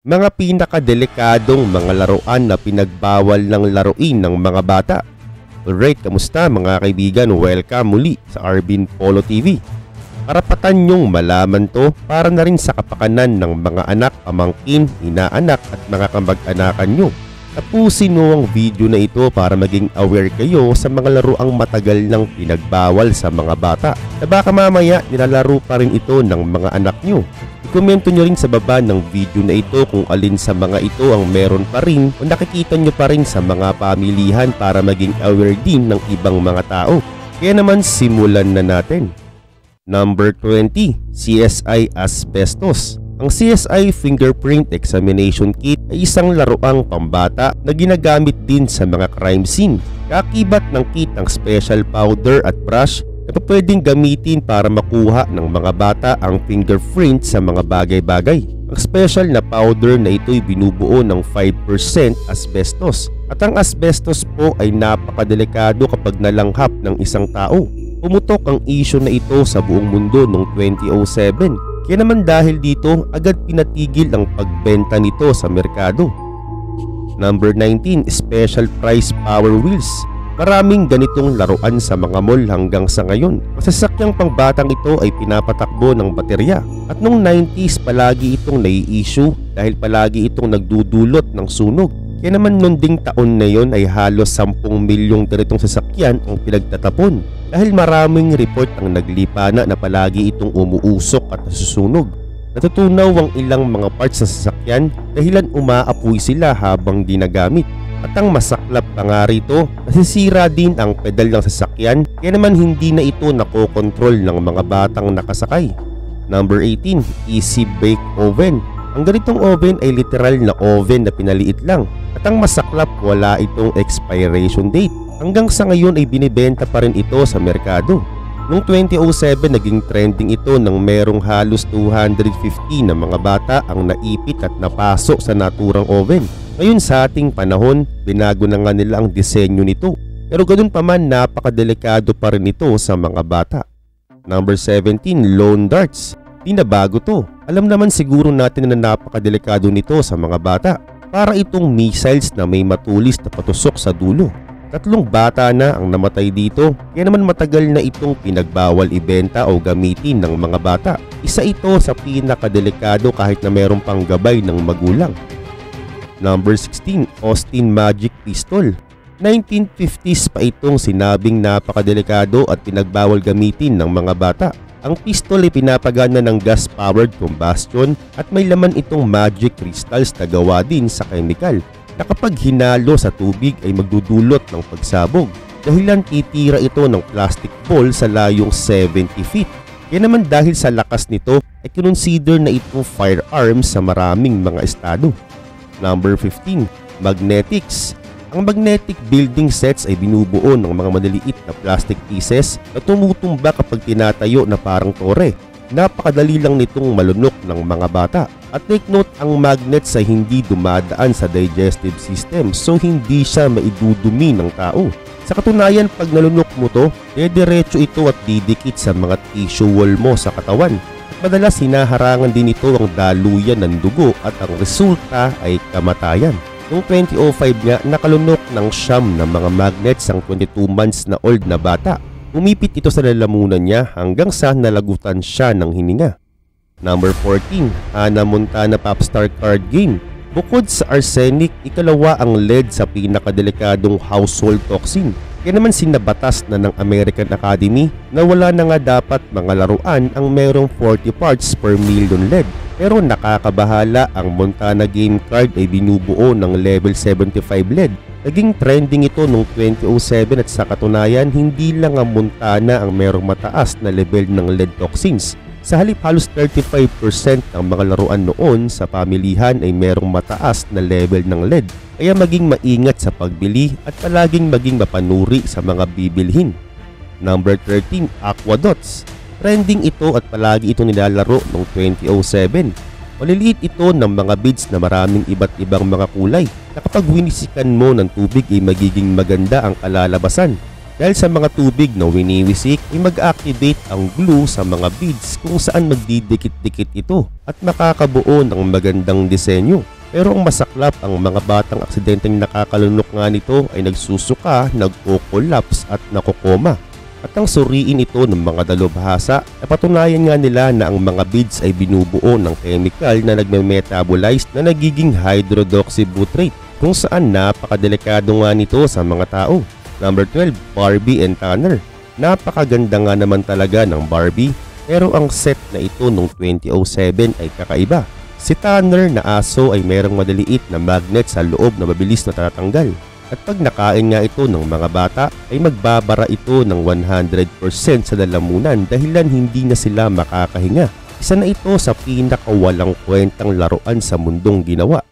Mga pinakadelikadong mga laruan na pinagbawal ng laruin ng mga bata. Alright, kamusta mga kaibigan? Welcome muli sa Arvin Polo TV. Karapatan nyong malaman to para na rin sa kapakanan ng mga anak, pamangkin, inaanak at mga kamag-anakan nyo. Tapusin mo ang video na ito para maging aware kayo sa mga laruang matagal nang pinagbawal sa mga bata na baka mamaya nilalaro pa rin ito ng mga anak nyo. I-komento nyo rin sa baba ng video na ito kung alin sa mga ito ang meron pa rin o nakikita nyo pa rin sa mga pamilihan para maging aware din ng ibang mga tao. Kaya naman simulan na natin. Number 20, CSI Asbestos. Ang CSI Fingerprint Examination Kit ay isang laruang pambata na ginagamit din sa mga crime scene. Kakibat ng kit ang special powder at brush na pwedeng gamitin para makuha ng mga bata ang fingerprint sa mga bagay-bagay. Ang special na powder na ito ay binubuo ng 5% asbestos. At ang asbestos po ay napakadelikado kapag nalanghap ng isang tao. Pumutok ang issue na ito sa buong mundo noong 2007. Kaya naman dahil dito, agad pinatigil ang pagbenta nito sa merkado. Number 19, Special Price Power Wheels. Maraming ganitong laruan sa mga mall hanggang sa ngayon. Masasakyang pangbatang ito ay pinapatakbo ng baterya. At noong 90s palagi itong nai-issue dahil palagi itong nagdudulot ng sunog. Kaya naman noong ding taon na yon ay halos 10 milyong ganitong sasakyan ang pinagtatapon. Dahil maraming report ang naglipana na palagi itong umuusok at nasusunog. Natutunaw ang ilang mga parts sa sasakyan dahilan umaapoy sila habang ginagamit. At ang masaklap pa nga rito, nasisira din ang pedal ng sasakyan kaya naman hindi na ito nakokontrol ng mga batang nakasakay. Number 18, Easy Bake Oven. Ang ganitong oven ay literal na oven na pinaliit lang. At ang masaklap, wala itong expiration date. Hanggang sa ngayon ay binibenta pa rin ito sa merkado. Noong 2007 naging trending ito nang merong halos 250 na mga bata ang naipit at napasok sa naturang oven. Ngayon sa ating panahon, binago na nga nila ang disenyo nito. Pero ganoon pa man, napakadelikado pa rin ito sa mga bata. Number 17, Lawn Darts. Di na bago to. Alam naman siguro natin na napakadelikado nito sa mga bata. Para itong missiles na may matulis na patusok sa dulo. 3 bata na ang namatay dito, kaya naman matagal na itong pinagbawal ibenta o gamitin ng mga bata. Isa ito sa pinakadelikado kahit na mayroong pang gabay ng magulang. Number 16, Austin Magic Pistol. 1950s pa itong sinabing napakadelikado at pinagbawal gamitin ng mga bata. Ang pistol ay pinapagana ng gas-powered combustion at may laman itong magic crystals na gawa din sa chemical na kapag hinalo sa tubig ay magdudulot ng pagsabog. Dahilan titira ito ng plastic ball sa layong 70 feet. Kaya naman dahil sa lakas nito ay kinonsider na itong firearm sa maraming mga estado. Number 15, Magnetics. Ang magnetic building sets ay binubuo ng mga maliliit na plastic pieces na tumutumba kapag tinatayo na parang tore. Napakadali lang nitong malunok ng mga bata. At take note, ang magnets ay hindi dumadaan sa digestive system so hindi siya maidudumi ng tao. Sa katunayan, pag nalunok mo to, diretso ito at didikit sa mga tissue wall mo sa katawan. At madalas hinaharangan din ito ang daluyan ng dugo at ang resulta ay kamatayan. Noong 2005 nga, nakalunok ng siyam na mga magnets ang 22 months na old na bata. Umipit ito sa lalamunan niya hanggang sa nalagutan siya ng hininga. Number 14, Hannah Montana Popstar Card Game. Bukod sa arsenic, ikalawa ang lead sa pinakadelikadong household toxin. Kaya naman sinabatas na ng American Academy na wala na nga dapat mga laruan ang merong 40 parts per million lead. Pero nakakabahala, ang Montana Game Card ay binubuo ng level 75 lead. Naging trending ito noong 2007 at sa katunayan hindi lang ang Montana ang merong mataas na level ng lead toxins. Sa halip halos 35% ng mga laruan noon sa pamilihan ay merong mataas na level ng lead. Kaya maging maingat sa pagbili at palaging maging mapanuri sa mga bibilhin. Number 13, Aquadots. Trending ito at palagi ito nilalaro noong 2007. Maliliit ito ng mga beads na maraming iba't ibang mga kulay na kapag winisikan mo ng tubig ay magiging maganda ang kalalabasan. Dahil sa mga tubig na winiwisik ay mag-activate ang glue sa mga beads kung saan magdidikit-dikit ito at makakabuo ng magandang disenyo. Pero ang masaklap, ang mga batang aksidenteng nakakalunok nga nito ay nagsusuka, nagko-collapse at nakokoma. At ang suriin ito ng mga dalubhasa, napatunayan nga nila na ang mga beads ay binubuo ng chemical na nagme-metabolize na nagiging hydrodeoxybutyric kung saan napakadelikado nga nito sa mga tao. Number 12, Barbie and Tanner. Napakaganda nga naman talaga ng Barbie, pero ang set na ito noong 2007 ay kakaiba. Si Tanner na aso ay merong madaliit na magnet sa loob na mabilis na tatanggal. At pag nakain nga ito ng mga bata ay magbabara ito ng 100% sa lalamunan dahilan hindi na sila makakahinga. Isa na ito sa pinakawalang kwentang laruan sa mundong ginawa.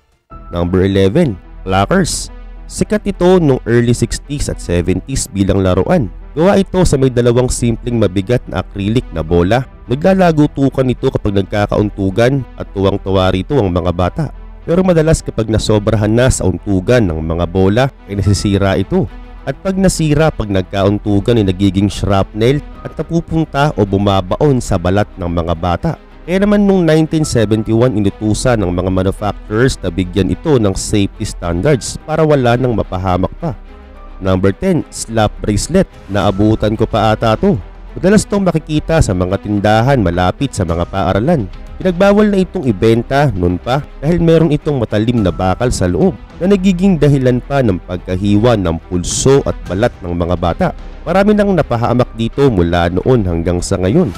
Number 11, Clackers. Sikat ito noong early 60s at 70s bilang laruan. Gawa ito sa may dalawang simpleng mabigat na acrylic na bola. Naglalagutukan ito kapag nagkakauntugan at tuwang-tuwa rito ang mga bata. Pero madalas kapag nasobrahan na sa untugan ng mga bola ay nasisira ito. At pag nasira, pag nagkauntugan ay nagiging shrapnel at napupunta o bumabaon sa balat ng mga bata. Kaya naman noong 1971 inutusan ng mga manufacturers na bigyan ito ng safety standards para wala nang mapahamak pa. Number 10, Slap Bracelet. Naabutan ko pa ata to. Madalas itong makikita sa mga tindahan malapit sa mga paaralan. Pinagbawal na itong ibenta noon pa dahil meron itong matalim na bakal sa loob na nagiging dahilan pa ng pagkahiwa ng pulso at balat ng mga bata. Marami nang napahamak dito mula noon hanggang sa ngayon.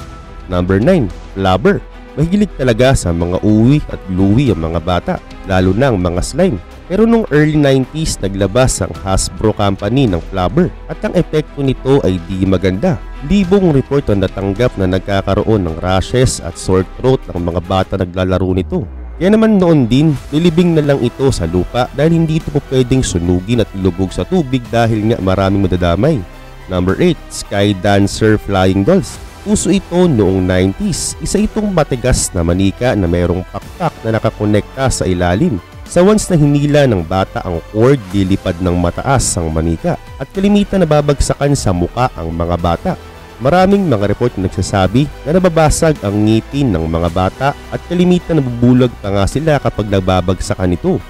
Number 9, Flubber. Mahilig talaga sa mga uwi at gluey ang mga bata, lalo na ang mga slime. Pero nung early 90s naglabas ang Hasbro company ng Flubber at ang epekto nito ay di maganda. Libong report ang natanggap na nagkakaroon ng rashes at sore throat ng mga bata naglalaro nito. Kaya naman noon din, nilibing na lang ito sa lupa dahil hindi ito po pwedeng sunugin at ilubog sa tubig dahil nga maraming madadamay. Number 8, Sky Dancer Flying Dolls. Uso ito noong 90s. Isa itong matigas na manika na mayroong pakpak na nakakonekta sa ilalim. Sa once na hinila ng bata ang cord, dilipad ng mataas ang manika at kalimitan nababagsakan sa muka ang mga bata. Maraming mga report na nagsasabi na nababasag ang ngipin ng mga bata at kalimitan nabubulag pa nga sila kapag nababagsakan ito.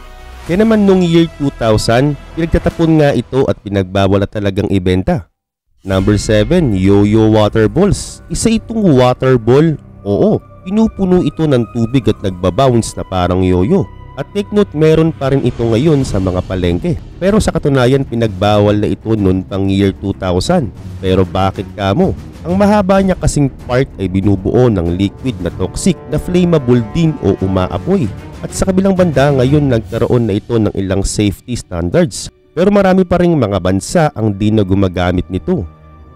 Kaya naman noong year 2000, pinagtatapon nga ito at pinagbawala talagang ibenta. Number 7, Yo-Yo Water Balls. Isa itong water ball. Oo, pinupuno ito ng tubig at nagbabounce na parang yoyo. At take note, meron pa rin ito ngayon sa mga palengke. Pero sa katunayan, pinagbawal na ito noon pang year 2000. Pero bakit kamo? Ang mahaba niya kasing part ay binubuo ng liquid na toxic na flammable din o umaapoy. At sa kabilang banda, ngayon nagkaroon na ito ng ilang safety standards. Pero marami pa ring mga bansa ang di na gumagamit nito.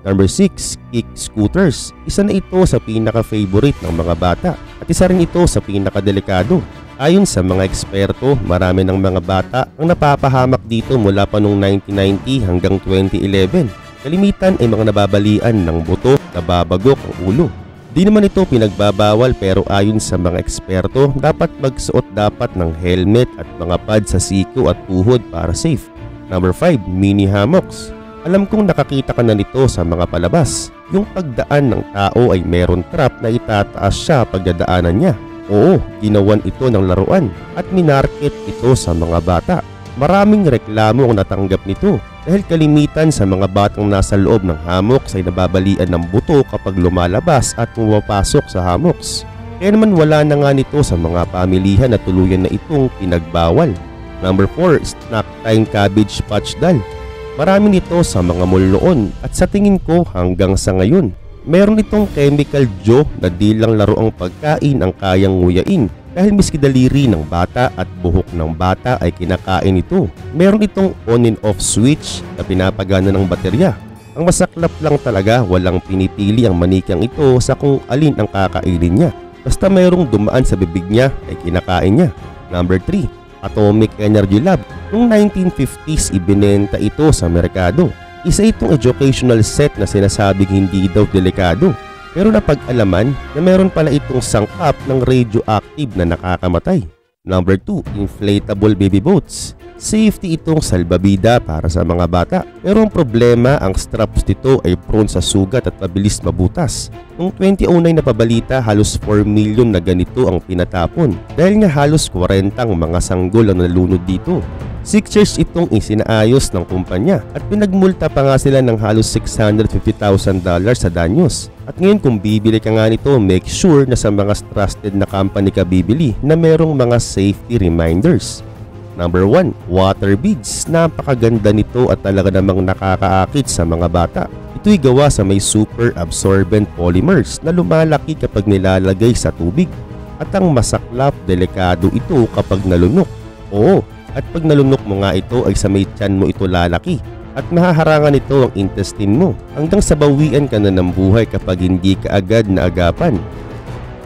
Number 6, Kick Scooters. Isa na ito sa pinaka-favorite ng mga bata at isa rin ito sa pinaka-delikado. Ayon sa mga eksperto, marami ng mga bata ang napapahamak dito mula pa noong 1990 hanggang 2011. Kalimitan ay mga nababalian ng buto, nababagok ang ulo. Di naman ito pinagbabawal pero ayon sa mga eksperto, dapat magsuot dapat ng helmet at mga pad sa siko at tuhod para safe. Number 5, Mini Hammocks. Alam kong nakakita ka na nito sa mga palabas. Yung pagdaan ng tao ay meron trap na itataas siya pagdadaanan niya. Oo, ginawan ito ng laruan at minarket ito sa mga bata. Maraming reklamo ang natanggap nito dahil kalimitan sa mga batang nasa loob ng hammocks ay nababalian ng buto kapag lumalabas at pumapasok sa hammocks. Kaya naman wala na nga nito sa mga pamilihan na tuluyan na itong pinagbawal. Number 4, Snack Time Cabbage Patch Doll. Marami nito sa mga mall noon at sa tingin ko hanggang sa ngayon. Meron itong chemical Joe na di lang laro ang pagkain ang kayang nguyain dahil miski daliri ng bata at buhok ng bata ay kinakain ito. Meron itong on and off switch na pinapagana ng baterya. Ang masaklap lang talaga, walang pinipili ang manikang ito sa kung alin ang kakainin niya. Basta mayroong dumaan sa bibig niya ay kinakain niya. Number 3, Atomic Energy Lab. Noong 1950s ibinenta ito sa merkado. Isa itong educational set na sinasabing hindi daw delikado. Pero napag-alaman na meron pala itong sangkap ng radioactive na nakakamatay. Number 2, Inflatable Baby Boats. Safety itong salbabida para sa mga bata. Pero ang problema, ang straps nito ay prone sa sugat at mabilis mabutas. Noong 2009 na pabalita, halos 4 million na ganito ang pinatapon. Dahil nga halos 40 mga sanggol ang nalunod dito. 6 years itong isinaayos ng kumpanya at pinagmulta pa nga sila ng halos $650,000 sa danyos. At ngayon kung bibili ka nga nito, make sure na sa mga trusted na company ka bibili na merong mga safety reminders. Number 1, water beads. Napakaganda nito at talaga namang nakakaakit sa mga bata. Ito'y gawa sa may super absorbent polymers na lumalaki kapag nilalagay sa tubig. At ang masaklap, delikado ito kapag nalunok. Oo, at pag nalunok mo nga ito ay sa may tiyan mo ito lalaki. At mahaharangan ito ang intestine mo hanggang sa bawian ka na ng buhay kapag hindi ka agad na agapan.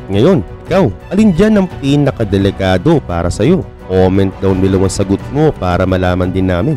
Ngayon, ikaw, alin dyan ang pinakadelikado para sa'yo? Comment down below ang sagot mo para malaman din namin.